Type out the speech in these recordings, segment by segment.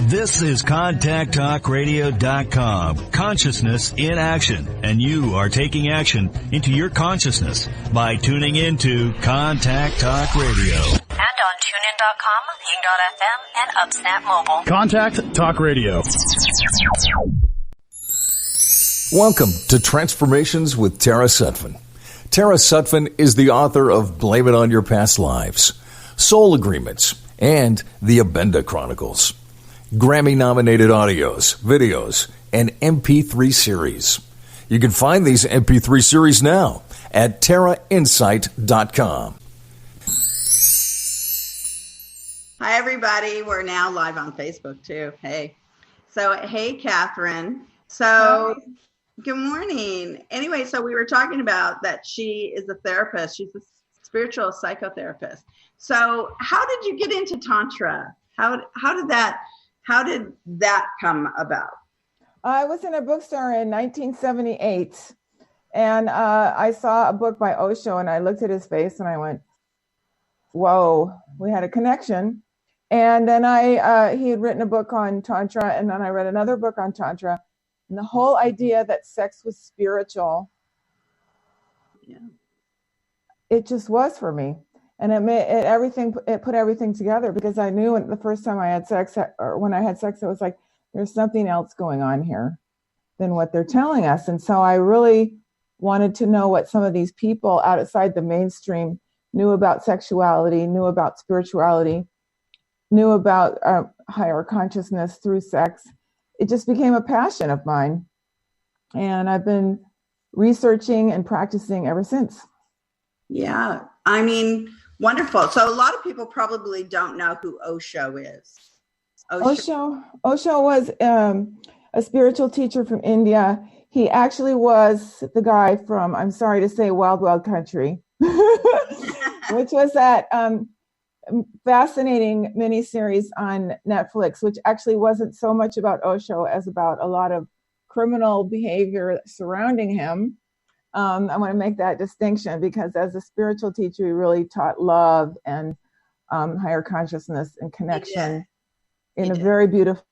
This is ContactTalkRadio.com. Consciousness in action. And you are taking action into your consciousness by tuning into Contact Talk Radio. And on TuneIn.com, Ping.fm, and Upsnap Mobile. Contact Talk Radio. Welcome to Transformations with Tara Sutphin. Tara Sutphin is the author of Blame It on Your Past Lives, Soul Agreements, and The Abenda Chronicles. Grammy-nominated audios, videos, and MP3 series. You can find these MP3 series now at TaraInsight.com. Hi, everybody. We're now live on Facebook, too. Hey. Hey, Catherine. Good morning. Anyway, so we were talking about that she is a therapist. She's a spiritual psychotherapist. So how did you get into Tantra? How did that come about? I was in a bookstore in 1978, and I saw a book by Osho, and I looked at his face, and I went, whoa, we had a connection. And then he had written a book on Tantra, and then I read another book on Tantra, and the whole idea that sex was spiritual, it just was for me. And it put everything together, because I knew the first time I had sex, or when I had sex, it was like, there's something else going on here than what they're telling us. And so I really wanted to know what some of these people outside the mainstream knew about sexuality, knew about spirituality, knew about higher consciousness through sex. It just became a passion of mine. And I've been researching and practicing ever since. Yeah. I mean, wonderful. So a lot of people probably don't know who Osho is. Osho was a spiritual teacher from India. He actually was the guy from, I'm sorry to say, Wild Wild Country, which was that fascinating miniseries on Netflix, which actually wasn't so much about Osho as about a lot of criminal behavior surrounding him. I want to make that distinction, because as a spiritual teacher, he really taught love and higher consciousness and connection in a very beautiful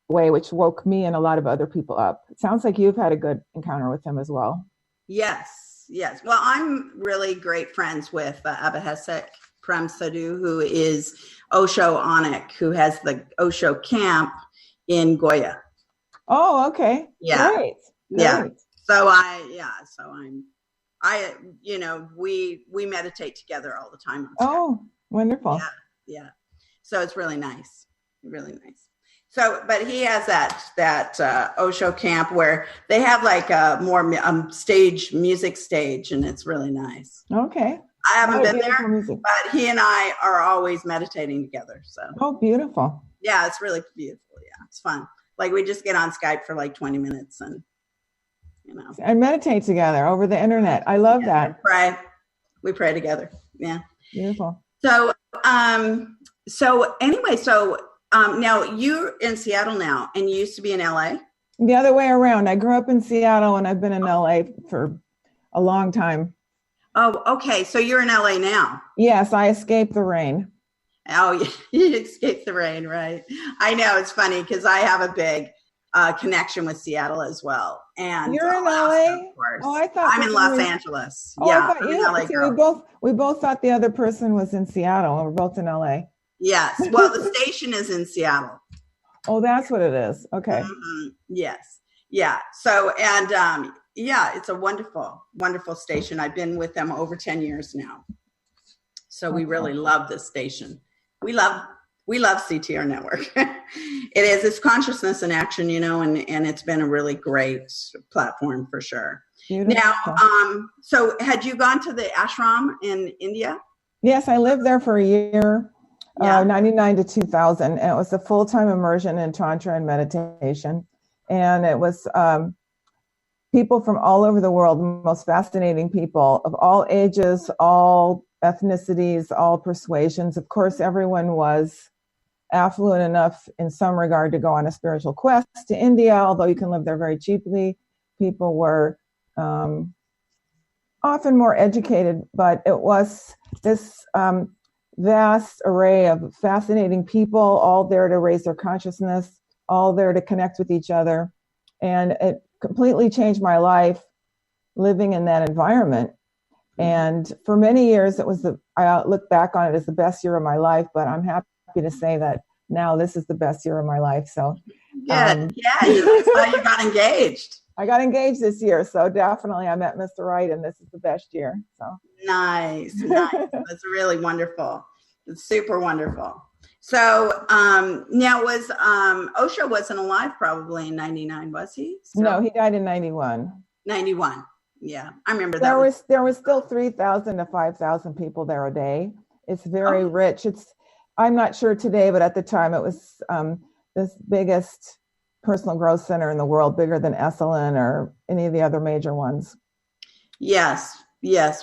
way, which woke me and a lot of other people up. It sounds like you've had a good encounter with him as well. Yes. Well, I'm really great friends with Abhishek Prem Sadhu, who is Osho Onik, who has the Osho camp in Goya. Oh, okay. Yeah. Great. Yeah. We meditate together all the time. Oh, wonderful. Yeah. So it's really nice. Really nice. So, but he has that Osho camp where they have like a more music stage, and it's really nice. Okay. I haven't been there, but he and I are always meditating together. So. Oh, beautiful. Yeah, it's really beautiful. Yeah, it's fun. Like we just get on Skype for like 20 minutes and, and meditate together over the internet. I love that. We pray together. Yeah. Beautiful. So, now you're in Seattle now, and you used to be in LA? The other way around. I grew up in Seattle, and I've been in LA for a long time. Oh, okay. So you're in LA now? Yes, I escaped the rain. Oh, you escaped the rain, right? I know, it's funny because I have a big connection with Seattle as well. And you're in LA? Of course. Oh, I thought I'm in Los Angeles. Oh, yeah, I'm an LA girl. We both thought the other person was in Seattle, and we're both in LA. Yes. Well, the station is in Seattle. Oh, that's what it is. Okay. Mm-hmm. Yes. Yeah. So, and it's a wonderful, wonderful station. I've been with them over 10 years now. So we really love this station. We love CTR Network. It's consciousness in action, and it's been a really great platform for sure. Beautiful. Now, so had you gone to the ashram in India? Yes, I lived there for a year, 99 to 2000. And it was a full-time immersion in Tantra and meditation. And it was people from all over the world, most fascinating people of all ages, all ethnicities, all persuasions. Of course, everyone was affluent enough in some regard to go on a spiritual quest to India, although you can live there very cheaply. People were often more educated, but it was this vast array of fascinating people, all there to raise their consciousness, all there to connect with each other. And it completely changed my life living in that environment. And for many years, I look back on it as the best year of my life, but I'm happy to say that now this is the best year of my life. So good. Yeah, that's how you got engaged. I got engaged this year. So definitely I met Mr. Right, and this is the best year. So nice. That's really wonderful. It's super wonderful. So now Osho wasn't alive probably in 99, was he? So, no, he died in 91. 91. Yeah, I remember that. There was still 3,000 to 5,000 people there a day. It's very rich. I'm not sure today, but at the time it was this biggest personal growth center in the world, bigger than Esalen or any of the other major ones. Yes.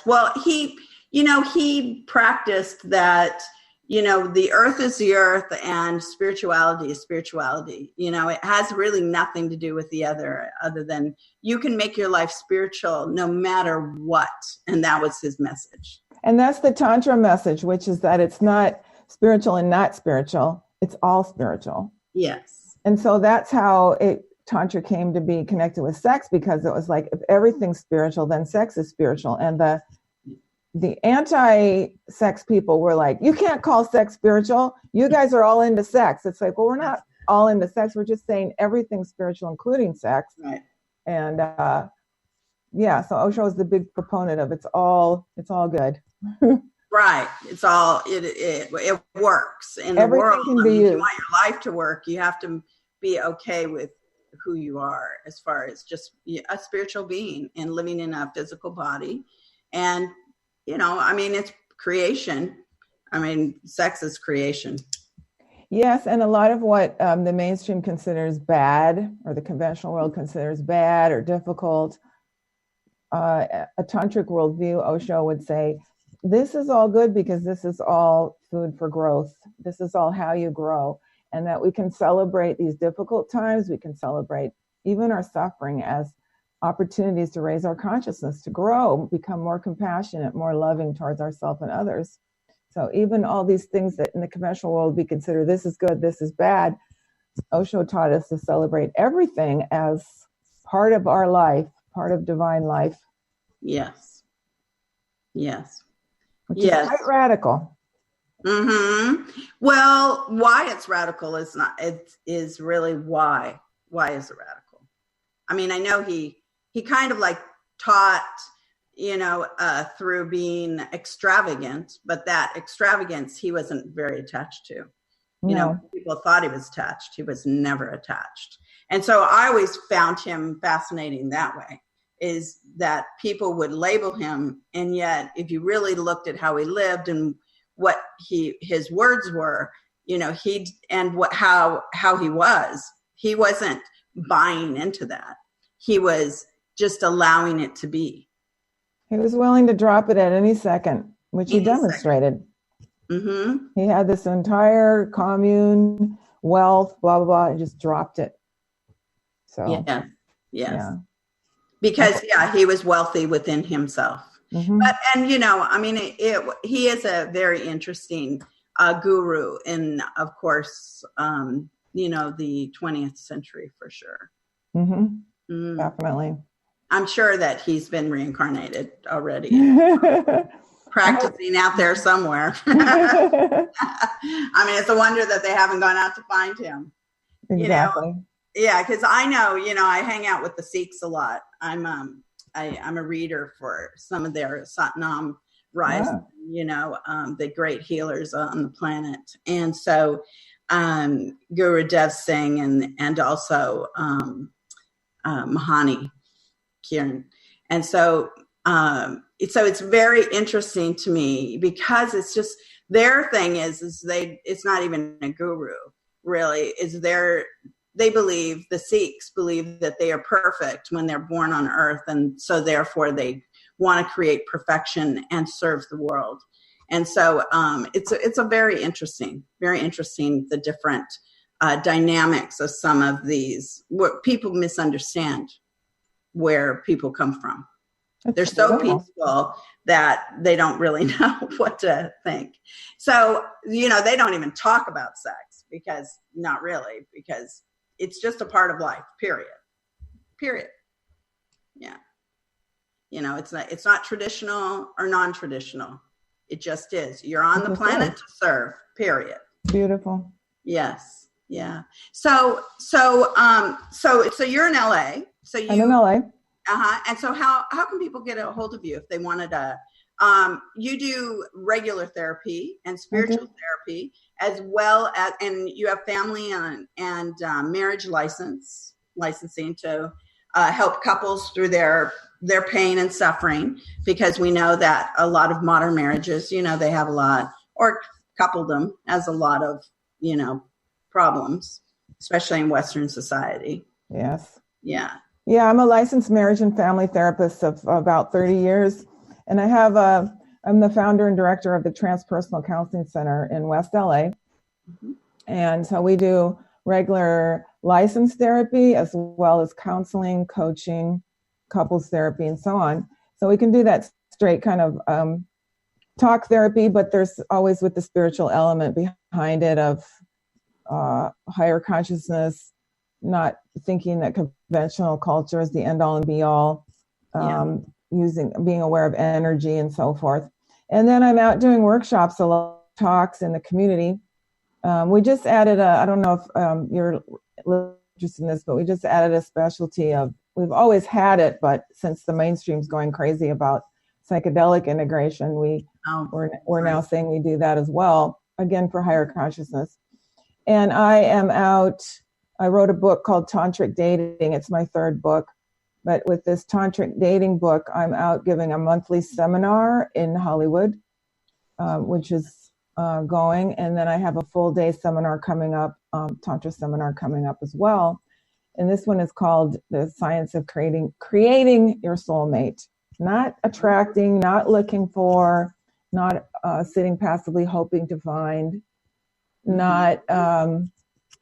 Well, he practiced that, the earth is the earth and spirituality is spirituality. It has really nothing to do with the other than you can make your life spiritual no matter what. And that was his message. And that's the Tantra message, which is that it's not spiritual and not spiritual. It's all spiritual. Yes. And so that's how Tantra came to be connected with sex, because it was like, if everything's spiritual, then sex is spiritual. And the anti-sex people were like, you can't call sex spiritual. You guys are all into sex. It's like, well, we're not all into sex. We're just saying everything's spiritual, including sex. Right. And so Osho is the big proponent of it's all good. Right. It's all, it works in Everything the world. Can be if you want your life to work, you have to be okay with who you are as far as just a spiritual being and living in a physical body. And, it's creation. Sex is creation. Yes. And a lot of what the mainstream considers bad, or the conventional world considers bad or difficult, a tantric worldview, Osho would say, this is all good because this is all food for growth. This is all how you grow. And that we can celebrate these difficult times. We can celebrate even our suffering as opportunities to raise our consciousness, to grow, become more compassionate, more loving towards ourselves and others. So even all these things that in the conventional world we consider this is good, this is bad, Osho taught us to celebrate everything as part of our life, part of divine life. Yes. Which is quite radical. Mm-hmm. Well, why it's radical is really why. Why is it radical? I know he kind of like taught, through being extravagant, but that extravagance he wasn't very attached to. People thought he was attached. He was never attached. And so I always found him fascinating that way, is that people would label him. And yet, if you really looked at how he lived and what his words were, how he wasn't buying into that. He was just allowing it to be. He was willing to drop it at any second, which he demonstrated. Mm-hmm. He had this entire commune, wealth, blah, blah, blah, and just dropped it. So, yes. Because, he was wealthy within himself. Mm-hmm. But, he is a very interesting guru in, of course, the 20th century for sure. Mm-hmm. Mm. Definitely. I'm sure that he's been reincarnated already. Practicing out there somewhere. It's a wonder that they haven't gone out to find him. Exactly. Yeah, because I know, I hang out with the Sikhs a lot. I'm a reader for some of their Satnam Rise, the great healers on the planet. And so Guru Dev Singh and also Mahani Kiran. And so it's very interesting to me because it's just their thing is it's not even a guru really, they believe, the Sikhs believe that they are perfect when they're born on earth. And so therefore they want to create perfection and serve the world. And so it's a very interesting, the different dynamics of some of these, what people misunderstand where people come from. They're so peaceful that they don't really know what to think. So, they don't even talk about sex because it's just a part of life, period. Yeah. It's not traditional or non-traditional. It just is. You're on the planet to serve, period. Beautiful. Yes. Yeah. So you're in LA. I'm in LA. And so how can people get a hold of you if they wanted to? You do regular therapy and spiritual therapy, as well as, and you have family and marriage licensing to help couples through their pain and suffering, because we know that a lot of modern marriages, they have a lot, or coupledom has a lot of, problems, especially in Western society. Yes. Yeah. Yeah, I'm a licensed marriage and family therapist of about 30 years. And I'm the founder and director of the Transpersonal Counseling Center in West LA. Mm-hmm. And so we do regular licensed therapy as well as counseling, coaching, couples therapy, and so on. So we can do that straight kind of talk therapy, but there's always with the spiritual element behind it of higher consciousness, not thinking that conventional culture is the end all and be all, being aware of energy and so forth. And then I'm out doing workshops, a lot of talks in the community. We just added I don't know if you're interested in this, but we just added a specialty of, we've always had it, but since the mainstream's going crazy about psychedelic integration, we're now saying we do that as well, again, for higher consciousness. And I wrote a book called Tantric Dating. It's my third book. But with this Tantric Dating book, I'm out giving a monthly seminar in Hollywood, which is going. And then I have a full day seminar coming up, Tantra seminar coming up as well. And this one is called The Science of Creating Your Soulmate. Not attracting, not looking for, not sitting passively hoping to find, not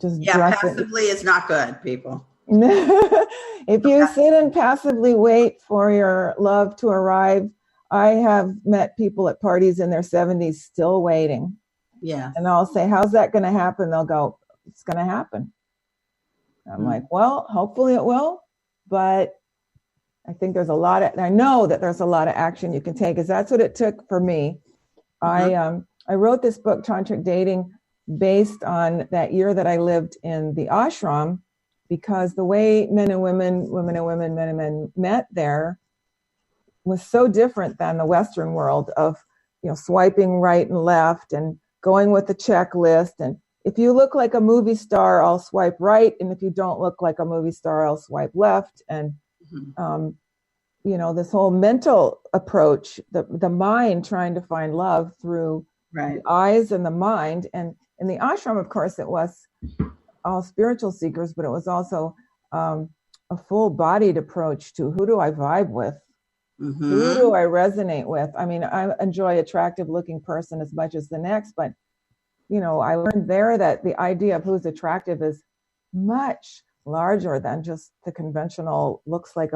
just dressing. Passively is not good, people. If you sit and passively wait for your love to arrive, I have met people at parties in their 70s still waiting. Yeah. And I'll say, how's that going to happen? They'll go, it's going to happen. I'm like, well, hopefully it will. But I think I know that there's a lot of action you can take, because that's what it took for me. I wrote this book, Tantric Dating, based on that year that I lived in the ashram, because the way men and women, women and women, men and men met there was so different than the Western world of, swiping right and left and going with the checklist. And if you look like a movie star, I'll swipe right. And if you don't look like a movie star, I'll swipe left. And, this whole mental approach, the mind trying to find love through the eyes and the mind. And in the ashram, of course, it was all spiritual seekers, but it was also a full-bodied approach to who do I vibe with? Mm-hmm. Who do I resonate with? I mean, I enjoy attractive-looking person as much as the next, but, I learned there that the idea of who's attractive is much larger than just the conventional looks like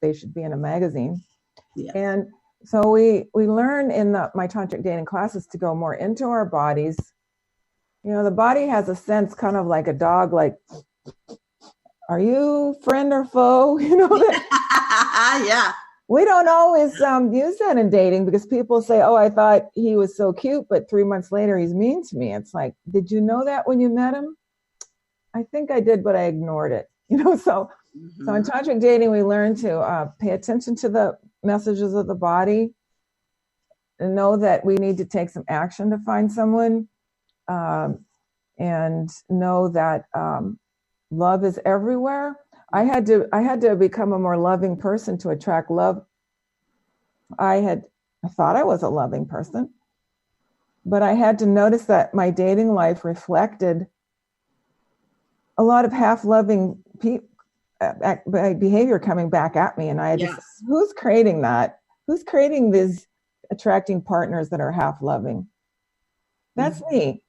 they should be in a magazine. Yeah. And so we learn in my tantric dating classes to go more into our bodies. The body has a sense, kind of like a dog, like, are you friend or foe? Yeah. We don't always use that in dating, because people say, oh, I thought he was so cute, but 3 months later he's mean to me. It's like, did you know that when you met him? I think I did, but I ignored it. So in tantric dating, we learn to pay attention to the messages of the body and know that we need to take some action to find someone, and know that love is everywhere. I had to become a more loving person to attract love. I thought I was a loving person, but I had to notice that my dating life reflected a lot of half-loving behavior coming back at me. And I had to, who's creating that? Who's creating these attracting partners that are half-loving? That's me.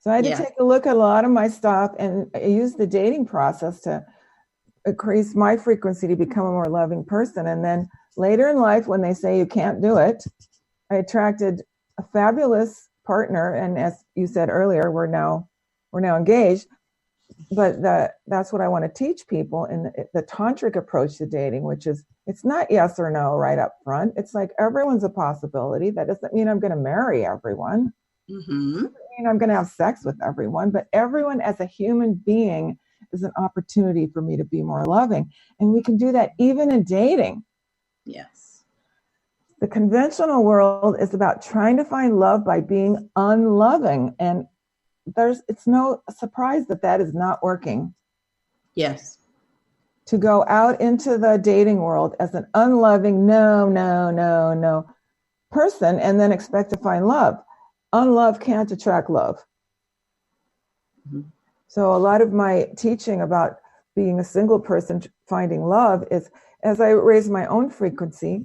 So I had to take a look at a lot of my stuff and use the dating process to increase my frequency to become a more loving person. And then later in life, when they say you can't do it, I attracted a fabulous partner. And as you said earlier, we're now engaged. that's what I want to teach people in the tantric approach to dating, which is it's not yes or no right up front. It's like everyone's a possibility. That doesn't mean I'm going to marry everyone. Mm-hmm. Doesn't mean I'm going to have sex with everyone, but everyone as a human being is an opportunity for me to be more loving. And we can do that even in dating. Yes. The conventional world is about trying to find love by being unloving. And it's no surprise that is not working. Yes. To go out into the dating world as an unloving, no person and then expect to find love. Unlove can't attract love. Mm-hmm. So a lot of my teaching about being a single person finding love is as I raise my own frequency,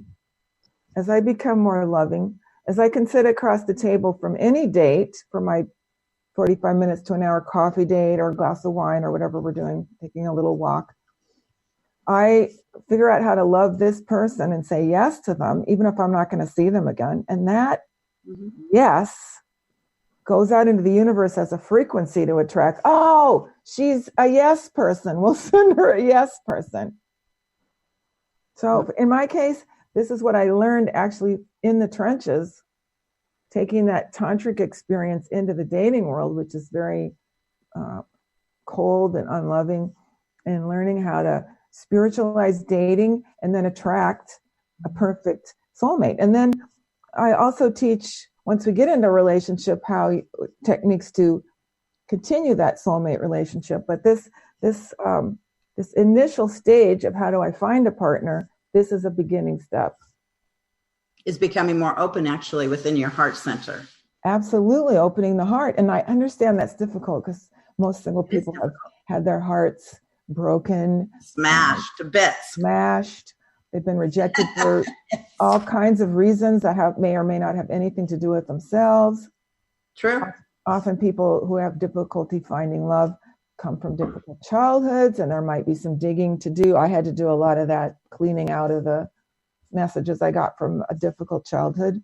as I become more loving, as I can sit across the table from any date for my 45 minutes to an hour coffee date or a glass of wine or whatever we're doing, taking a little walk, I figure out how to love this person and say yes to them, even if I'm not going to see them again. And that yes goes out into the universe as a frequency to attract, oh, she's a yes person. We'll send her a yes person. So in my case, this is what I learned actually in the trenches, taking that tantric experience into the dating world, which is very cold and unloving, and learning how to spiritualize dating and then attract a perfect soulmate. And then I also teach, once we get into a relationship, how techniques to continue that soulmate relationship. But this initial stage of how do I find a partner, this is a beginning step. Is becoming more open actually within your heart center. Absolutely, opening the heart. And I understand that's difficult because most single people have had their hearts broken, smashed to bits. Smashed. They've been rejected for all kinds of reasons that may or may not have anything to do with themselves. True. Often people who have difficulty finding love come from difficult childhoods, and there might be some digging to do. I had to do a lot of that cleaning out of the messages I got from a difficult childhood.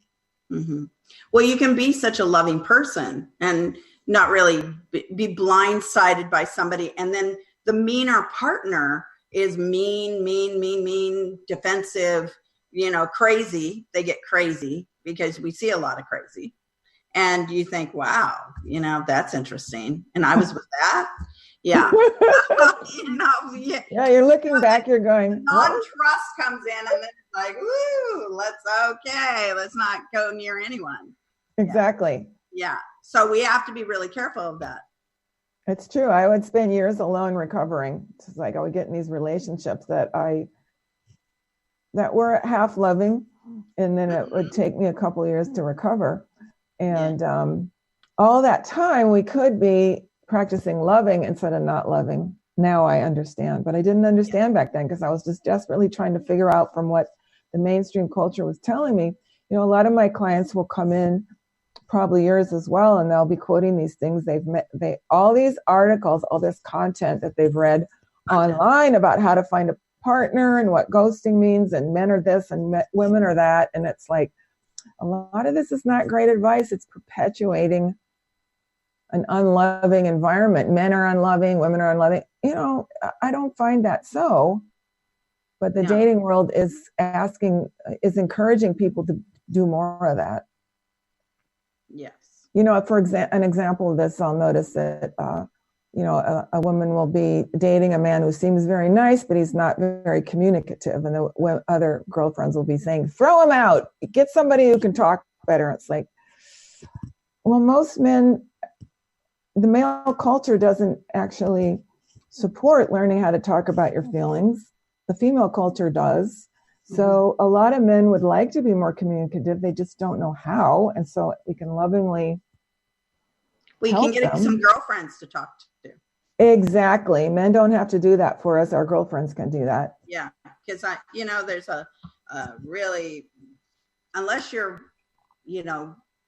Mm-hmm. Well, you can be such a loving person and not really be blindsided by somebody. And then the meaner partner is mean, defensive, crazy. They get crazy because we see a lot of crazy. And you think, wow, that's interesting. And I was with that. Yeah. Yeah, you're looking back, you're going, non-trust comes in and then it's like, woo, let's not go near anyone. Exactly. Yeah. So we have to be really careful of that. It's true. I would spend years alone recovering. It's like I would get in these relationships that were half loving, and then it would take me a couple of years to recover. And all that time we could be practicing loving instead of not loving. Now I understand, but I didn't understand back then because I was just desperately trying to figure out from what the mainstream culture was telling me. A lot of my clients will come in, probably yours as well, and they'll be quoting these things all these articles, all this content that they've read online about how to find a partner and what ghosting means, and men are this and women are that, and it's like a lot of this is not great advice. It's perpetuating an unloving environment. Men are unloving, women are unloving. I don't find that so. But the dating world is encouraging people to do more of that. Yes. For an example of this, I'll notice that, a woman will be dating a man who seems very nice, but he's not very communicative. And the other girlfriends will be saying, throw him out, get somebody who can talk better. It's like, well, most men, the male culture doesn't actually support learning how to talk about your feelings. The female culture does. So a lot of men would like to be more communicative. They just don't know how. And so we can lovingly you can get some girlfriends to talk to. Exactly. Men don't have to do that for us. Our girlfriends can do that. Yeah. Because, there's a really, unless you're,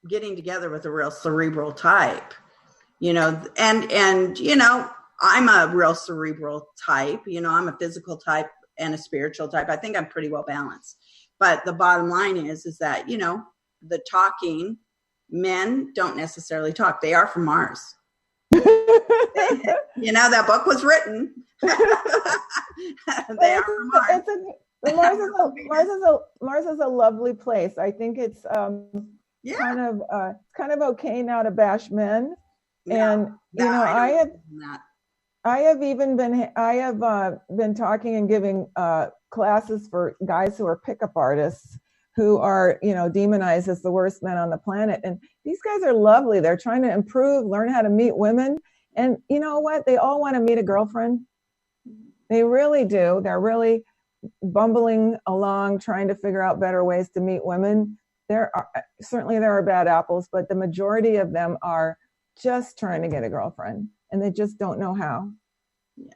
getting together with a real cerebral type, I'm a real cerebral type, I'm a physical type and a spiritual type. I think I'm pretty well balanced. But the bottom line is that, the talking, men don't necessarily talk. They are from Mars. You know, that book was written. They are from Mars. Mars is a lovely place. I think it's kind of okay now to bash men. And you know, I have been talking and giving classes for guys who are pickup artists who are, you know, demonized as the worst men on the planet. And these guys are lovely. They're trying to improve, learn how to meet women. And you know what? They all want to meet a girlfriend. They really do. They're really bumbling along, trying to figure out better ways to meet women. There are bad apples, but the majority of them are just trying to get a girlfriend, and they just don't know how. Yeah.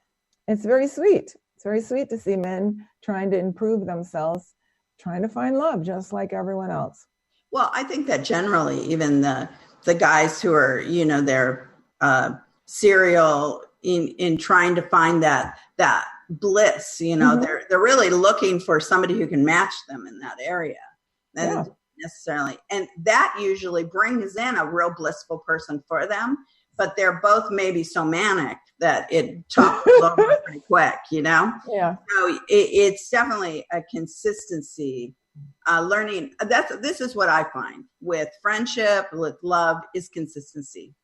It's very sweet. It's very sweet to see men trying to improve themselves, trying to find love just like everyone else. Well, I think that generally, even the guys who are, you know, they're serial in trying to find that bliss, you know, they're really looking for somebody who can match them in that area. And necessarily, and that usually brings in a real blissful person for them, but they're both maybe so manic that it topples over pretty quick, you know? Yeah. So it's definitely a consistency, learning. This is what I find with friendship, with love, is consistency.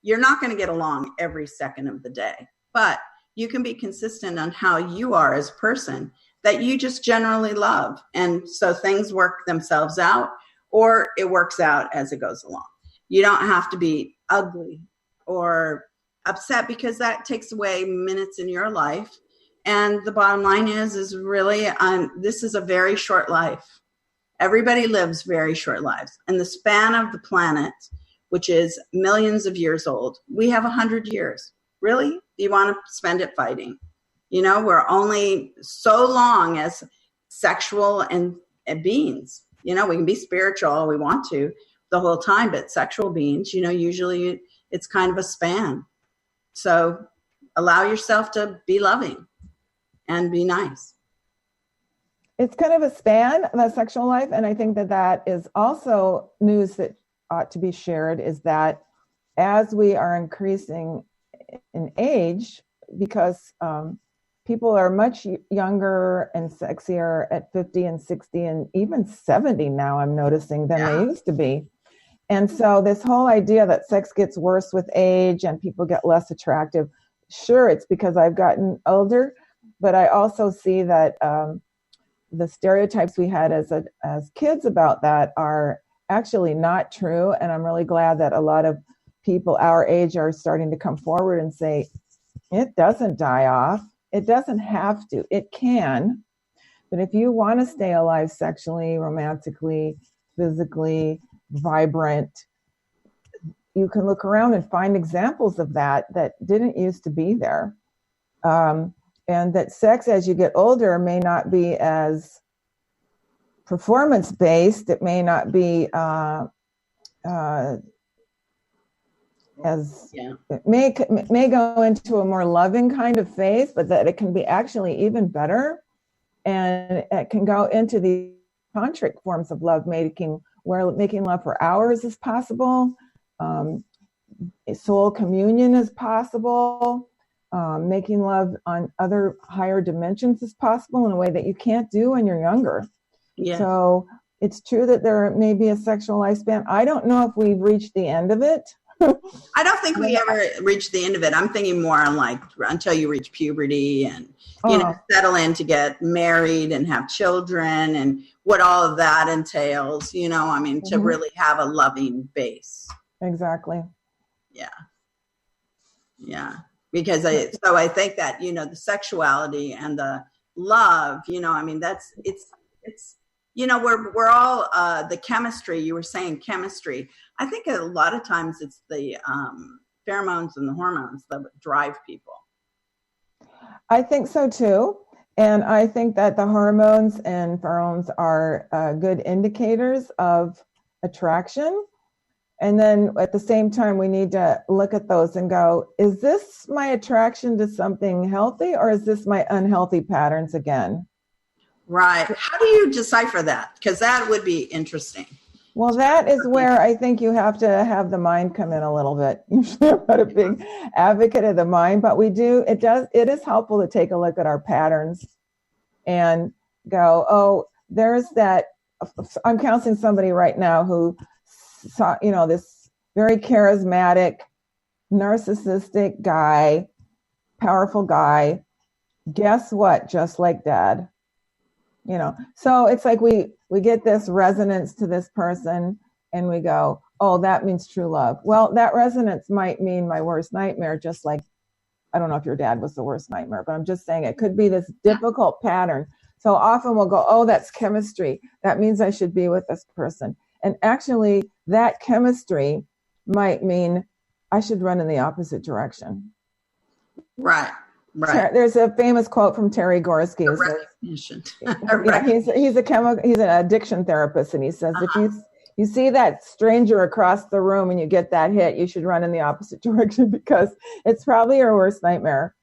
You're not going to get along every second of the day, but you can be consistent on how you are as a person that you just generally love. And so things work themselves out, or it works out as it goes along. You don't have to be ugly or upset, because that takes away minutes in your life. And the bottom line is really, this is a very short life. Everybody lives very short lives. In the span of the planet, which is millions of years old, we have 100 years. Really? Do you want to spend it fighting? You know, we're only so long as sexual and beings. You know, we can be spiritual all we want to the whole time, but sexual beings, you know, usually it's kind of a span. So allow yourself to be loving and be nice. It's kind of a span, that sexual life. And I think that is also news that ought to be shared, is that as we are increasing in age, because people are much younger and sexier at 50 and 60 and even 70 now, I'm noticing, than they used to be. And so this whole idea that sex gets worse with age and people get less attractive, sure, it's because I've gotten older, but I also see that the stereotypes we had as kids about that are actually not true. And I'm really glad that a lot of people our age are starting to come forward and say, it doesn't die off. It doesn't have to. It can. But if you want to stay alive sexually, romantically, physically, vibrant, you can look around and find examples of that didn't used to be there. And that sex, as you get older, may not be as performance-based. It may not be it may go into a more loving kind of phase, but that it can be actually even better. And it can go into the tantric forms of love making, where making love for hours is possible. Soul communion is possible. Making love on other higher dimensions is possible in a way that you can't do when you're younger. Yeah. So it's true that there may be a sexual lifespan. I don't know if we've reached the end of it. I don't think we ever reach the end of it. I'm thinking more on like until you reach puberty and you know, settle in to get married and have children and what all of that entails, you know, I mean, to really have a loving base. Exactly. Yeah. Yeah. Because I think that, you know, the sexuality and the love, you know, I mean, it's, you know, we're all, the chemistry, you were saying chemistry. I think a lot of times it's the pheromones and the hormones that drive people. I think so too. And I think that the hormones and pheromones are good indicators of attraction. And then at the same time, we need to look at those and go, is this my attraction to something healthy, or is this my unhealthy patterns again? Right. How do you decipher that? Because that would be interesting. Well, that is where I think you have to have the mind come in a little bit. Usually I'm not a big advocate of the mind, but it is helpful to take a look at our patterns and go, oh, there's that. I'm counseling somebody right now who saw, this very charismatic, narcissistic guy, powerful guy. Guess what? Just like dad. So it's like we get this resonance to this person and we go, oh, that means true love. Well, that resonance might mean my worst nightmare, just like, I don't know if your dad was the worst nightmare, but I'm just saying it could be this difficult pattern. So often we'll go, oh, that's chemistry. That means I should be with this person. And actually that chemistry might mean I should run in the opposite direction. Right. Right. There's a famous quote from Terry Gorski. He's an addiction therapist, and he says, if you see that stranger across the room and you get that hit, you should run in the opposite direction because it's probably your worst nightmare.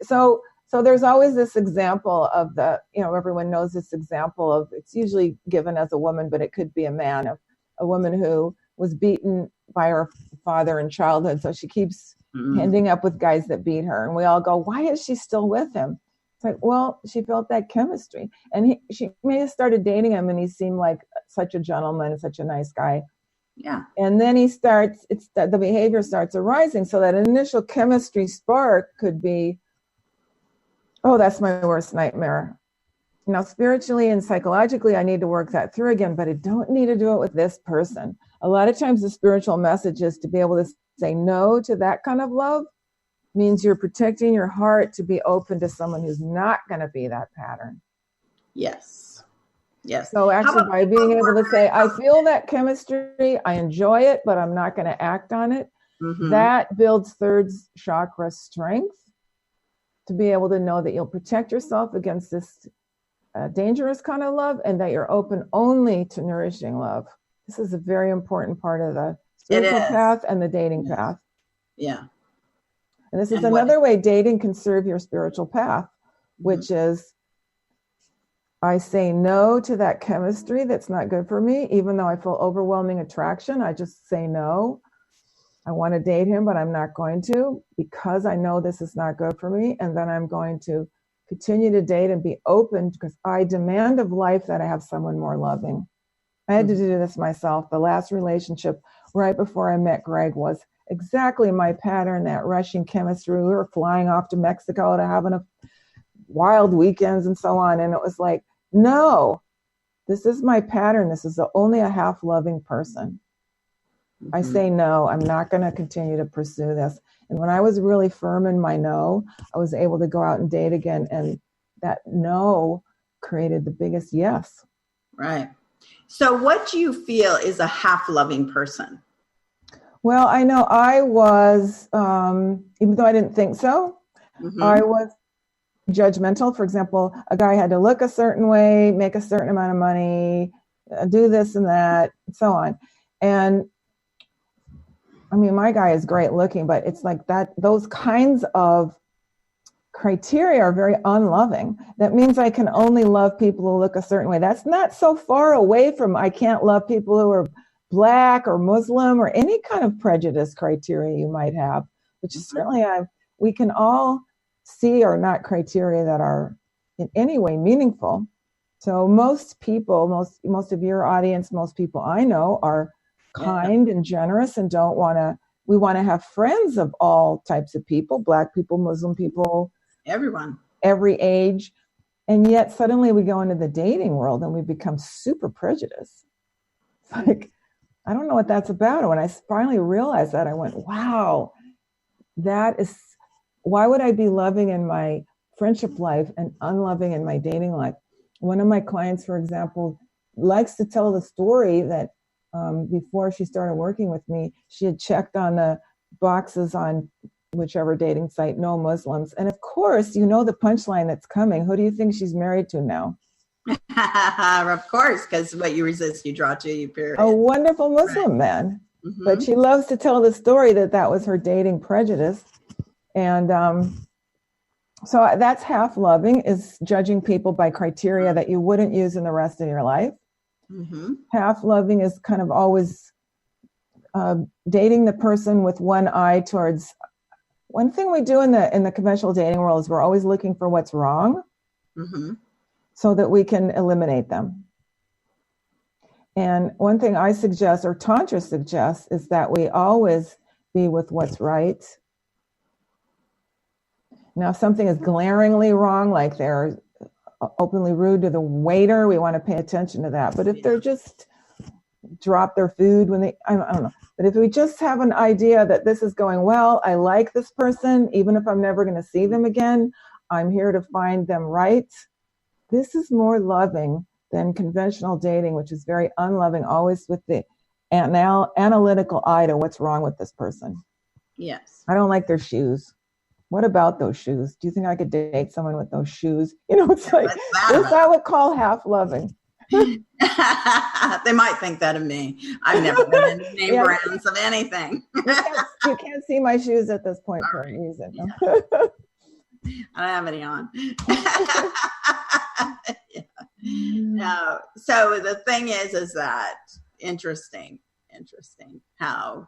So there's always this example of everyone knows this example of, it's usually given as a woman, but it could be a man, of a woman who was beaten by her father in childhood, so she keeps ending up with guys that beat her. And we all go, why is she still with him? It's like, well, she felt that chemistry. And she may have started dating him and he seemed like such a gentleman, such a nice guy. Yeah. And then the behavior starts arising. So that initial chemistry spark could be, oh, that's my worst nightmare. Now, spiritually and psychologically, I need to work that through again, but I don't need to do it with this person. A lot of times the spiritual message is to be able to say no to that kind of love means you're protecting your heart to be open to someone who's not going to be that pattern. Yes. So actually by being able to say, I feel that chemistry, I enjoy it, but I'm not going to act on it. That builds third chakra strength to be able to know that you'll protect yourself against this dangerous kind of love and that you're open only to nourishing love. This is a very important part of the spiritual path and the dating path. Yeah. And this is another way dating can serve your spiritual path, which is I say no to that chemistry that's not good for me, even though I feel overwhelming attraction. I just say no. I want to date him, but I'm not going to because I know this is not good for me. And then I'm going to continue to date and be open because I demand of life that I have someone more loving. I had to do this myself. The last relationship right before I met Greg was exactly my pattern, that rushing chemistry. We were flying off to Mexico to having a wild weekends and so on. And it was like, no, this is my pattern. This is only a half loving person. I say no, I'm not going to continue to pursue this. And when I was really firm in my no, I was able to go out and date again. And that no created the biggest yes. Right. So what do you feel is a half loving person? Well, I know I was, even though I didn't think so, I was judgmental. For example, a guy had to look a certain way, make a certain amount of money, do this and that, and so on. And I mean, my guy is great looking, but it's like that, those kinds of criteria are very unloving. That means I can only love people who look a certain way. That's not so far away from I can't love people who are Black or Muslim or any kind of prejudice criteria you might have, which is certainly we can all see are not criteria that are in any way meaningful. So most people, most of your audience, most people I know are kind and generous and we want to have friends of all types of people, Black people, Muslim people, everyone, every age. And yet suddenly we go into the dating world and we become super prejudiced. It's like, I don't know what that's about. And when I finally realized that, I went, wow, why would I be loving in my friendship life and unloving in my dating life? One of my clients, for example, likes to tell the story that before she started working with me, she had checked on the boxes on whichever dating site, no Muslims. And of course, you know the punchline that's coming. Who do you think she's married to now? Of course, because what you resist, you draw to, you period. A wonderful Muslim man. But she loves to tell the story that was her dating prejudice. And so that's half loving, is judging people by criteria that you wouldn't use in the rest of your life. Mm-hmm. Half loving is kind of always dating the person with one eye towards. One thing we do in the conventional dating world is we're always looking for what's wrong, Mm-hmm. so that we can eliminate them. And one thing I suggest, or Tantra suggests, is that we always be with what's right. Now, if something is glaringly wrong, like they're openly rude to the waiter, we want to pay attention to that. But if they're just drop their food when they, I don't know. But if we just have an idea that this is going well, I like this person, even if I'm never going to see them again, I'm here to find them right. This is more loving than conventional dating, which is very unloving, always with the analytical eye to what's wrong with this person. Yes. I don't like their shoes. What about those shoes? Do you think I could date someone with those shoes? You know, it's like, this I would call half loving. They might think that of me. I've never been in name brands of anything. You can't see my shoes at this point for a reason. No? I don't have any on. Yeah. No. So the thing is that interesting how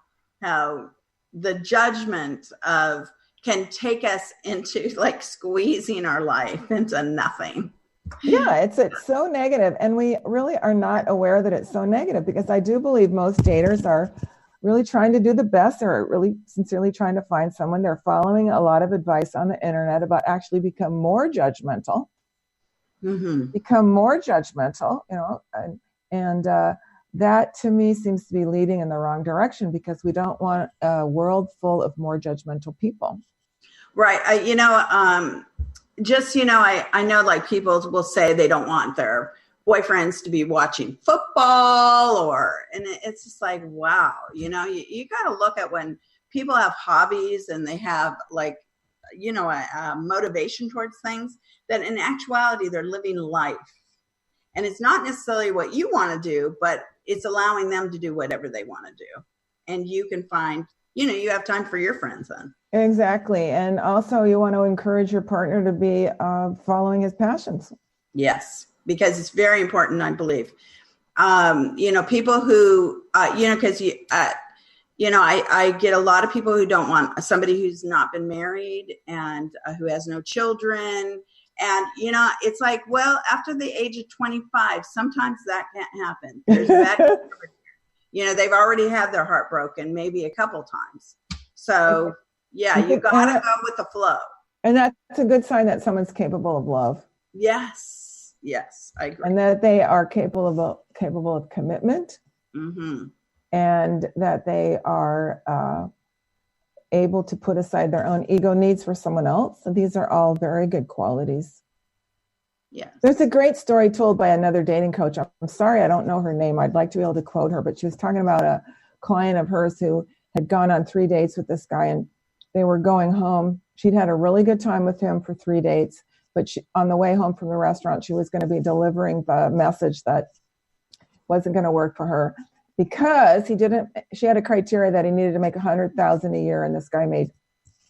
the judgment of can take us into like squeezing our life into nothing. Yeah, it's so negative, and we really are not aware that it's so negative, because I do believe most daters are really trying to do the best, or really sincerely trying to find someone. They're following a lot of advice on the internet about actually become more judgmental. Mm-hmm. Become more judgmental, you know, and that to me seems to be leading in the wrong direction, because we don't want a world full of more judgmental people. Right. I know like people will say they don't want their boyfriends to be watching football and it's just like, wow, you got to look at when people have hobbies and they have like, a motivation towards things, that in actuality, they're living life. And it's not necessarily what you want to do, but it's allowing them to do whatever they want to do. And you can find, you have time for your friends then. Exactly. And also you want to encourage your partner to be following his passions. Yes. Because it's very important, I believe. People who, because I get a lot of people who don't want somebody who's not been married and who has no children. And, it's like, well, after the age of 25, sometimes that can't happen. There's bad, they've already had their heart broken maybe a couple times. So, yeah, you got to go with the flow. And that's a good sign that someone's capable of love. Yes, I agree. And that they are capable of commitment. Mm-hmm. And that they are able to put aside their own ego needs for someone else. So these are all very good qualities. Yeah. There's a great story told by another dating coach. I'm sorry, I don't know her name. I'd like to be able to quote her, but she was talking about a client of hers who had gone on 3 dates with this guy, and they were going home. She'd had a really good time with him for 3 dates, but on the way home from the restaurant, she was going to be delivering the message that wasn't going to work for her, because she had a criteria that he needed to make $100,000 a year, and this guy made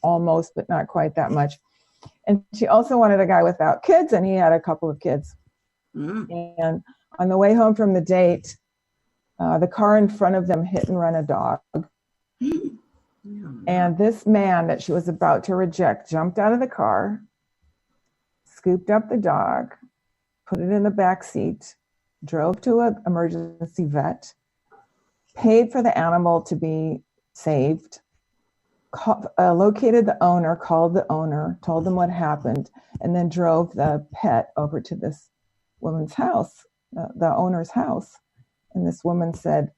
almost, but not quite that much. And she also wanted a guy without kids, and he had a couple of kids. Mm. And on the way home from the date, the car in front of them hit and run a dog. Mm. And this man that she was about to reject jumped out of the car, scooped up the dog, put it in the back seat, drove to an emergency vet, paid for the animal to be saved, located the owner, called the owner, told them what happened, and then drove the pet over to this woman's house, the owner's house. And this woman said,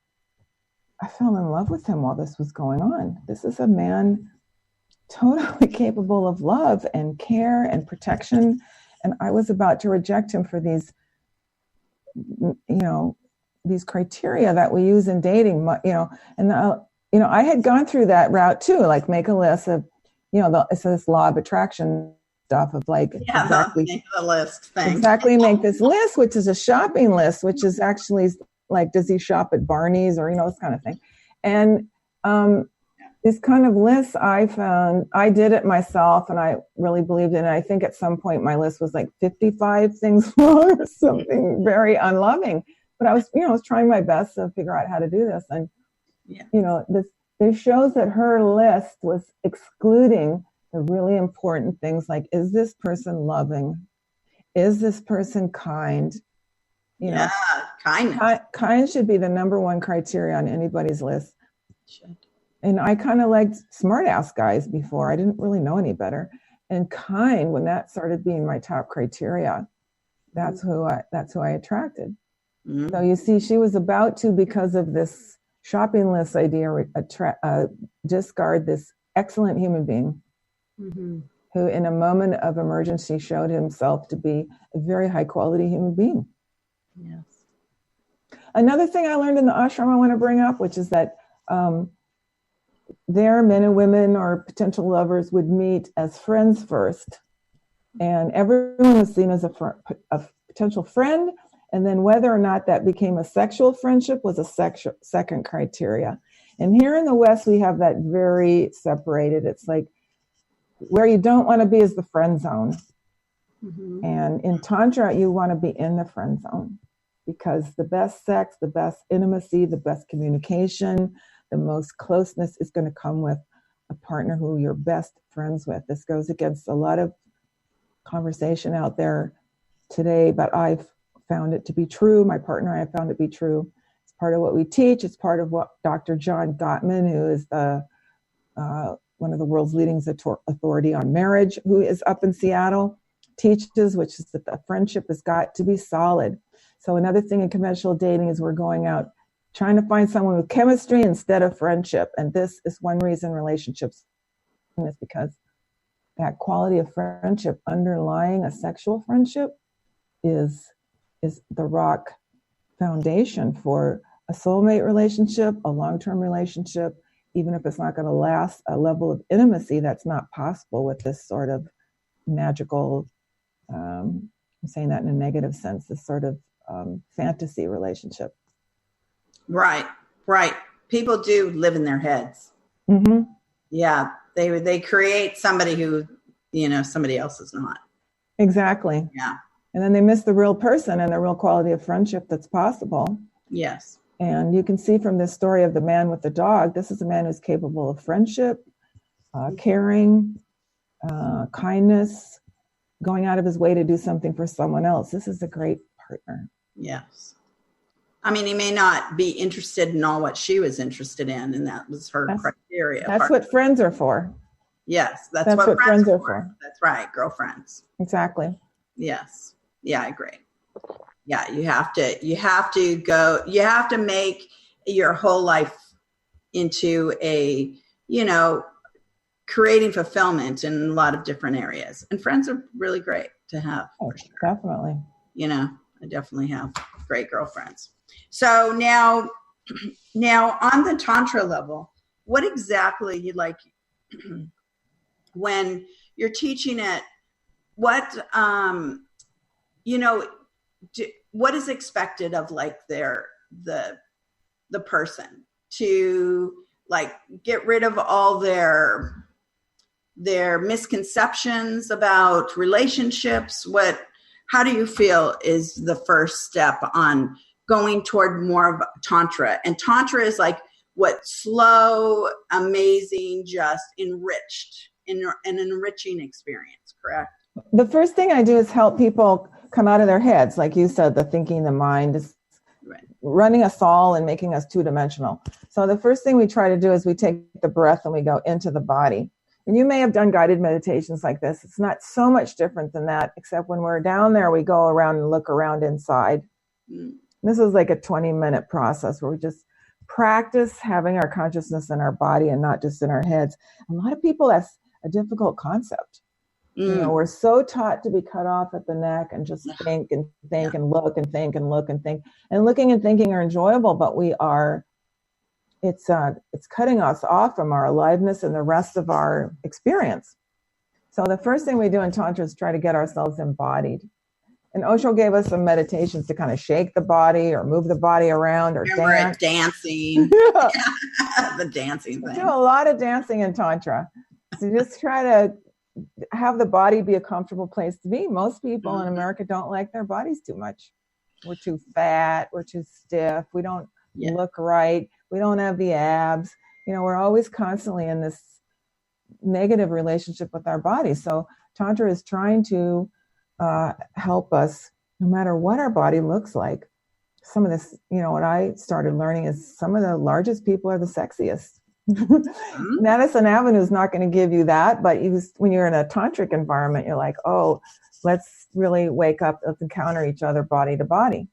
I fell in love with him while this was going on. This is a man totally capable of love and care and protection. And I was about to reject him for these, these criteria that we use in dating, and I had gone through that route too, like make a list of, it's this law of attraction stuff of like, make the list thing. Exactly. Make this list, which is a shopping list, which is actually like, does he shop at Barney's or, this kind of thing. And this kind of list I found, I did it myself and I really believed in it. I think at some point my list was like 55 things wrong or something very unloving. but I was trying my best to figure out how to do this. And, Yeah. this shows that her list was excluding the really important things like, is this person loving? Is this person kind? Kindness. Kind should be the number one criteria on anybody's list. Should. And I kind of liked smart ass guys before. I didn't really know any better. And kind, when that started being my top criteria, that's who I attracted. Mm-hmm. So you see, she was about to, because of this shopping list idea, discard this excellent human being who, in a moment of emergency, showed himself to be a very high quality human being. Yes. Another thing I learned in the ashram I want to bring up, which is that there, men and women or potential lovers would meet as friends first, and everyone was seen as a potential friend, and then whether or not that became a sexual friendship was a second criteria. And here in the West, we have that very separated. It's like where you don't want to be is the friend zone. Mm-hmm. And in Tantra, you want to be in the friend zone, because the best sex, the best intimacy, the best communication, the most closeness is going to come with a partner who you're best friends with. This goes against a lot of conversation out there today, but I've found it to be true. My partner and I found it to be true. It's part of what we teach. It's part of what Dr. John Gottman, who is one of the world's leading authority on marriage, who is up in Seattle, teaches, which is that the friendship has got to be solid. So another thing in conventional dating is we're going out trying to find someone with chemistry instead of friendship. And this is one reason relationships is because that quality of friendship underlying a sexual friendship is the rock foundation for a soulmate relationship, a long-term relationship, even if it's not going to last, a level of intimacy that's not possible with this sort of magical, I'm saying that in a negative sense, this sort of fantasy relationship. Right. People do live in their heads. Mm-hmm. Yeah. They create somebody who, somebody else is not. Exactly. Yeah. And then they miss the real person and the real quality of friendship that's possible. Yes. And you can see from this story of the man with the dog, this is a man who's capable of friendship, caring, kindness, going out of his way to do something for someone else. This is a great partner. Yes. I mean, he may not be interested in all what she was interested in, and that was her criteria. That's what friends are for. Yes, that's what friends are for. That's right, girlfriends. Exactly. Yes. Yeah, I agree. Yeah, you have to make your whole life into a, creating fulfillment in a lot of different areas. And friends are really great to have. Oh, for sure. Definitely. I definitely have great girlfriends. So now on the Tantra level, what exactly you like when you're teaching it, what is expected of like the person to like get rid of all their misconceptions about relationships? How do you feel is the first step on going toward more of Tantra? And Tantra is like what slow, amazing, just enriched, an enriching experience, correct? The first thing I do is help people come out of their heads. Like you said, the thinking, the mind is running us all and making us two-dimensional. So the first thing we try to do is we take the breath and we go into the body. And you may have done guided meditations like this. It's not so much different than that, except when we're down there, we go around and look around inside. This is like a 20-minute process where we just practice having our consciousness in our body and not just in our heads. A lot of people, that's a difficult concept. We're so taught to be cut off at the neck and just think and look and think and look and think. And looking and thinking are enjoyable, but it's cutting us off from our aliveness and the rest of our experience. So the first thing we do in Tantra is try to get ourselves embodied. And Osho gave us some meditations to kind of shake the body or move the body around or dance. Dancing. The dancing thing. We do a lot of dancing in Tantra. So just try to have the body be a comfortable place to be. Most people in America don't like their bodies too much. we're too fat, we're too stiff, we don't Yeah. look right, we don't have the abs. We're always constantly in this negative relationship with our body. So Tantra is trying to help us, no matter what our body looks like. Some of this, what I started learning is some of the largest people are the sexiest. Madison Avenue is not going to give you that, but when you're in a tantric environment, you're like, oh, let's really wake up, let's encounter each other body to body.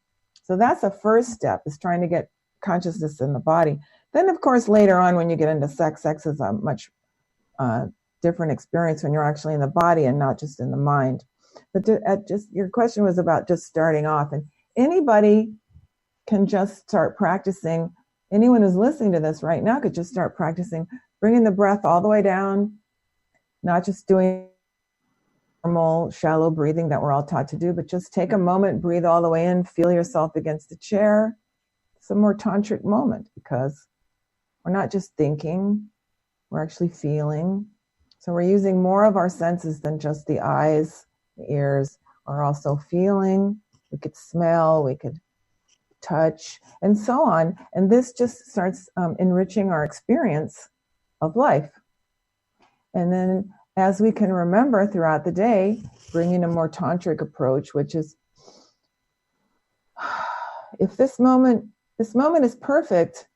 So that's the first step, is trying to get consciousness in the body. Then, of course, later on, when you get into sex is a much different experience when you're actually in the body and not just in the mind. But your question was about just starting off, and anybody can just start practicing. Anyone who's listening to this right now could just start practicing bringing the breath all the way down, not just doing normal shallow breathing that we're all taught to do, but just take a moment, breathe all the way in, feel yourself against the chair. It's a more tantric moment because we're not just thinking, we're actually feeling. So we're using more of our senses than just the eyes, the ears. We're also feeling. We could smell, we could touch, and so on. And this just starts enriching our experience of life. And then, as we can remember throughout the day, bringing a more tantric approach, which is, if this moment is perfect,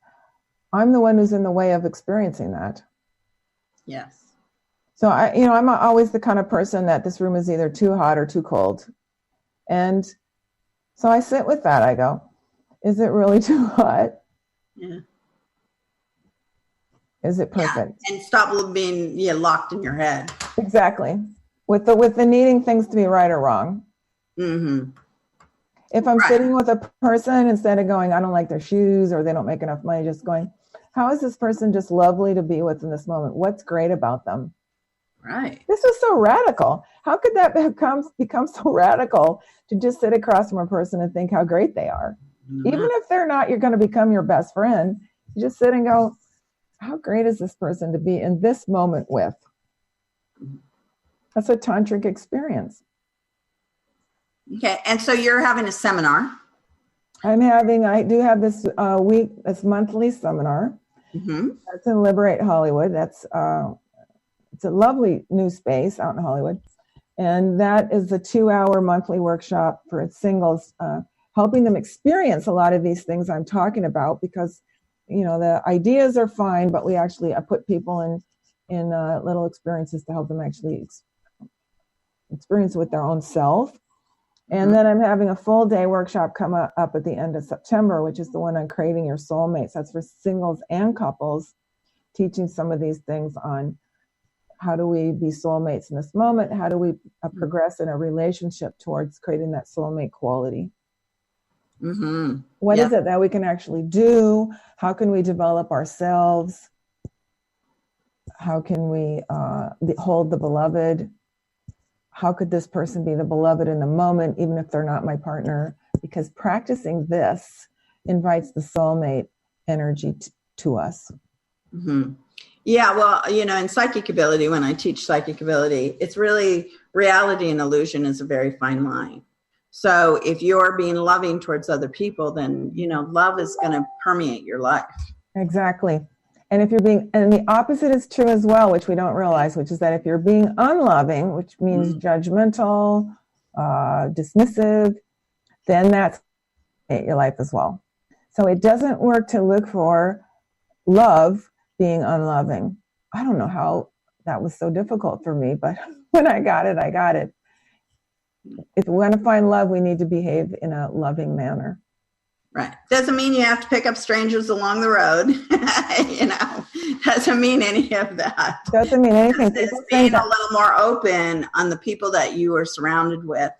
I'm the one who's in the way of experiencing that. Yes. So I'm always the kind of person that this room is either too hot or too cold. And so I sit with that. I go, is it really too hot? Yeah. Is it perfect? Yeah. And stop being locked in your head. Exactly. With the needing things to be right or wrong. Mm-hmm. If I'm sitting with a person, instead of going, I don't like their shoes or they don't make enough money, just going, how is this person just lovely to be with in this moment? What's great about them? Right. This is so radical. How could that become so radical to just sit across from a person and think how great they are? Mm-hmm. Even if they're not, you're going to become your best friend. You just sit and go, how great is this person to be in this moment with? That's a tantric experience. Okay. And so you're having a seminar. I do have this monthly seminar. Mm-hmm. That's in Liberate Hollywood. That's it's a lovely new space out in Hollywood. And that is a 2-hour monthly workshop for singles, helping them experience a lot of these things I'm talking about, because, the ideas are fine, but I put people in little experiences to help them actually experience it with their own self. And then I'm having a full day workshop come up at the end of September, which is the one on creating your soulmates. That's for singles and couples, teaching some of these things on how do we be soulmates in this moment? How do we progress in a relationship towards creating that soulmate quality? Mm-hmm. What is it that we can actually do? How can we develop ourselves? How can we hold the beloved? How could this person be the beloved in the moment, even if they're not my partner? Because practicing this invites the soulmate energy to us. Mm-hmm. Yeah, well, in psychic ability, when I teach psychic ability, it's really reality and illusion is a very fine line. So if you're being loving towards other people, then, love is going to permeate your life. Exactly. And and the opposite is true as well, which we don't realize, which is that if you're being unloving, which means judgmental, dismissive, then that's your life as well. So it doesn't work to look for love being unloving. I don't know how that was so difficult for me, but when I got it, I got it. If we want to find love, we need to behave in a loving manner. Right. Doesn't mean you have to pick up strangers along the road. Doesn't mean any of that. Doesn't mean anything. It's being a little more open on the people that you are surrounded with,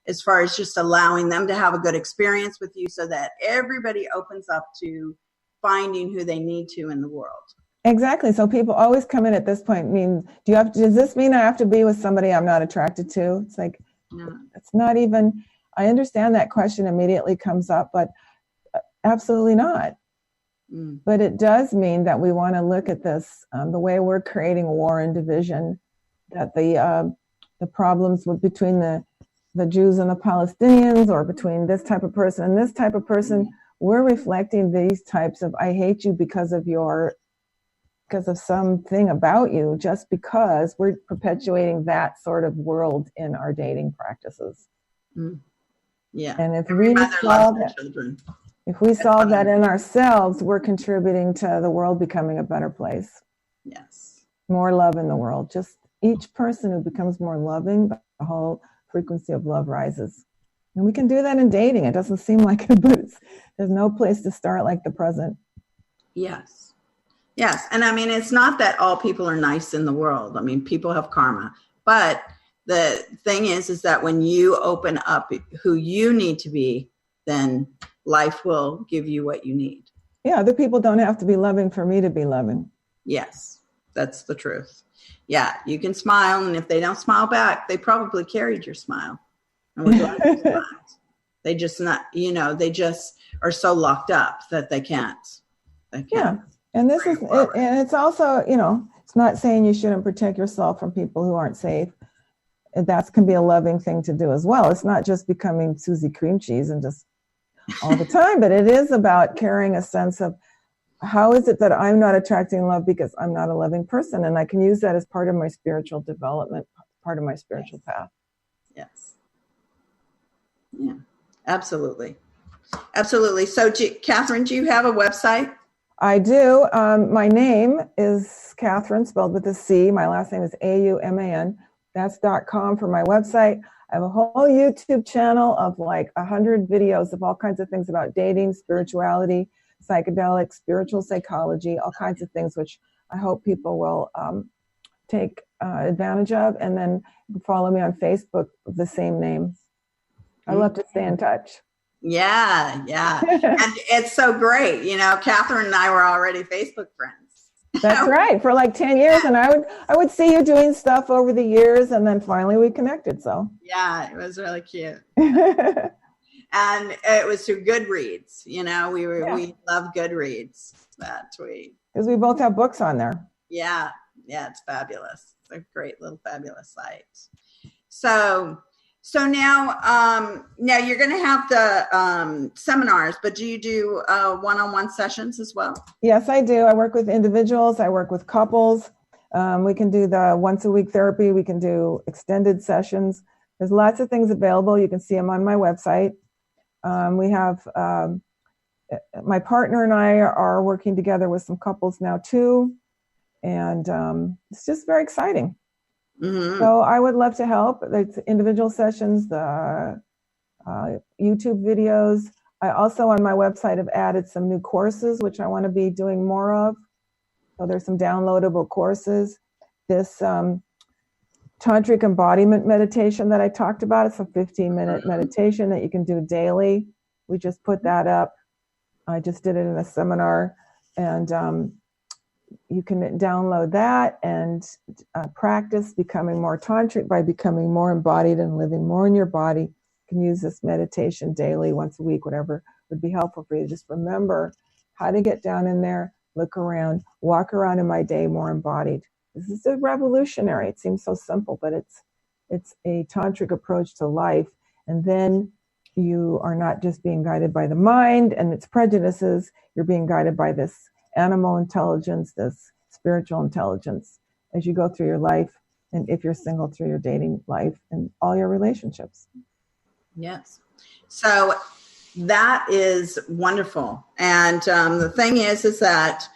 as far as just allowing them to have a good experience with you, so that everybody opens up to finding who they need to in the world. Exactly. So people always come in at this point, does this mean I have to be with somebody I'm not attracted to? It's like, no. It's not even, I understand that question immediately comes up, but absolutely not. But it does mean that we want to look at this, the way we're creating war and division, that the problems between the the Jews and the Palestinians, or between this type of person and this type of person, we're reflecting these types of, I hate you because of something about you, just because we're perpetuating that sort of world in our dating practices. Yeah. And if Every we mother solve loves it, their children. if we solve that in ourselves, we're contributing to the world becoming a better place. Yes. More love in the world. Just each person who becomes more loving, the whole frequency of love rises. And we can do that in dating. It doesn't seem like it, but there's no place to start like the present. Yes. Yes. And I mean, it's not that all people are nice in the world. I mean, people have karma. But the thing is that when you open up who you need to be, then life will give you what you need. Yeah, other people don't have to be loving for me to be loving. Yes, that's the truth. Yeah, you can smile, and if they don't smile back, they probably carried your smile. And we're glad you smiled. They just not, they just are so locked up that they can't. Yeah, and this is it, and it's also, it's not saying you shouldn't protect yourself from people who aren't safe. That can be a loving thing to do as well. It's not just becoming Susie Cream Cheese and just all the time, but it is about carrying a sense of, how is it that I'm not attracting love because I'm not a loving person? And I can use that as part of my spiritual development, part of my spiritual path. Yes. Yeah, absolutely. Absolutely. So, Catherine, do you have a website? I do. My name is Catherine, spelled with a C. My last name is Auman. That's .com for my website. I have a whole YouTube channel of like 100 videos of all kinds of things about dating, spirituality, psychedelics, spiritual psychology, all kinds of things, which I hope people will take advantage of. And then follow me on Facebook with the same name. I love to stay in touch. Yeah, yeah. And it's so great. Catherine and I were already Facebook friends. That's right. For like 10 years. And I would see you doing stuff over the years, and then finally we connected. So yeah, it was really cute. And it was through Goodreads. We love Goodreads. Because we both have books on there. Yeah. Yeah, it's fabulous. It's a great little fabulous site. So now you're going to have the seminars, but do you do one-on-one sessions as well? Yes, I do. I work with individuals. I work with couples. We can do the once-a-week therapy. We can do extended sessions. There's lots of things available. You can see them on my website. We have my partner and I are working together with some couples now too. And it's just very exciting. Mm-hmm. So I would love to help. There's individual sessions, the YouTube videos. I also on my website have added some new courses, which I want to be doing more of. So there's some downloadable courses. This tantric embodiment meditation that I talked about, it's a 15-minute meditation that you can do daily. We just put that up. I just did it in a seminar, and you can download that and practice becoming more tantric by becoming more embodied and living more in your body. You can use this meditation daily, once a week, whatever would be helpful for you. Just remember how to get down in there, look around, walk around in my day more embodied. This is a revolutionary. It seems so simple, but it's a tantric approach to life. And then you are not just being guided by the mind and its prejudices. You're being guided by this animal intelligence, this spiritual intelligence as you go through your life, and if you're single, through your dating life and all your relationships. Yes. So that is wonderful. And the thing is that,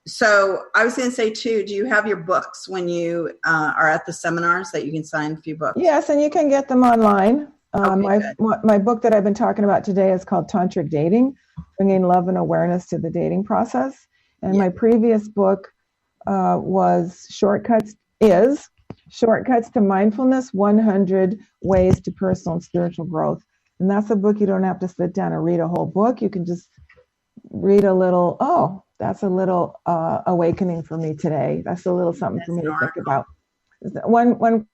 so I was going to say too, do you have your books when you are at the seminars that you can sign a few books? Yes, and you can get them online. My book that I've been talking about today is called Tantric Dating, Bringing Love and Awareness to the Dating Process. And my previous book was Shortcuts to Mindfulness, 100 Ways to Personal and Spiritual Growth. And that's a book you don't have to sit down and read a whole book. You can just read a little, that's a little awakening for me today. That's a little something for me to think about. When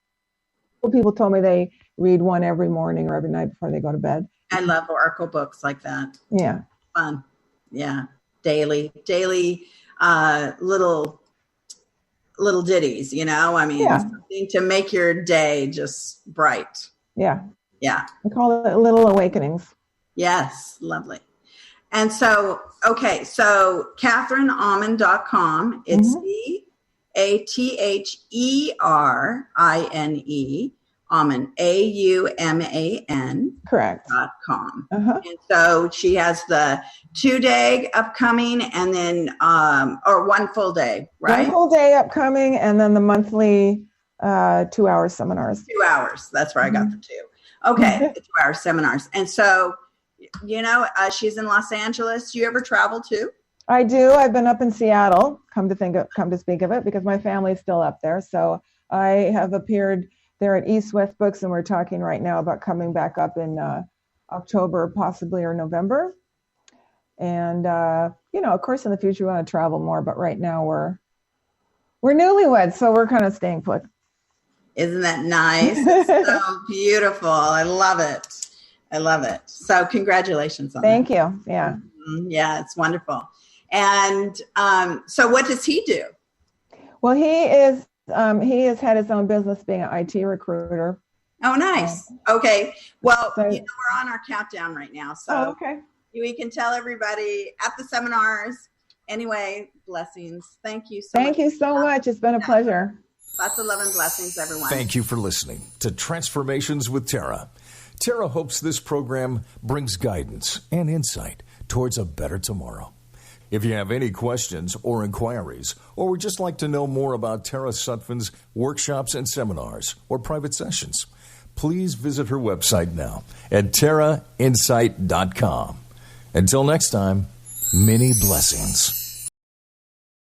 people told me they read one every morning or every night before they go to bed. I love oracle books like that. Yeah. Fun. Yeah. Daily little ditties, something to make your day just bright. Yeah. Yeah. I call it little awakenings. Yes. Lovely. And so, okay. So CatherineAuman.com. It's CATHERINE. Auman, AUMAN. Correct. .com. Uh-huh. And so she has the 2-day upcoming and then, or one full day, right? One full day upcoming and then the monthly 2-hour seminars. 2 hours. That's where I got the 2. Okay. The 2-hour seminars. And so, she's in Los Angeles. Do you ever travel too? I do. I've been up in Seattle, come to speak of it, because my family's still up there. So I have appeared there at East West Books, and we're talking right now about coming back up in October, possibly, or November. And, of course, in the future, we want to travel more. But right now, we're newlyweds, so we're kind of staying put. Isn't that nice? It's so beautiful. I love it. So congratulations on that. Thank you. Yeah. Yeah, it's wonderful. And so what does he do? Well, he has had his own business being an IT recruiter. Oh, nice. Okay. Well, So- we're on our countdown right now. So okay. we can tell everybody at the seminars. Anyway, blessings. Thank you so much. Thank you so much. It's been a pleasure. Lots of love and blessings, everyone. Thank you for listening to Transformations with Tara. Tara hopes this program brings guidance and insight towards a better tomorrow. If you have any questions or inquiries, or would just like to know more about Tara Sutphin's workshops and seminars or private sessions, please visit her website now at tarainsight.com. Until next time, many blessings.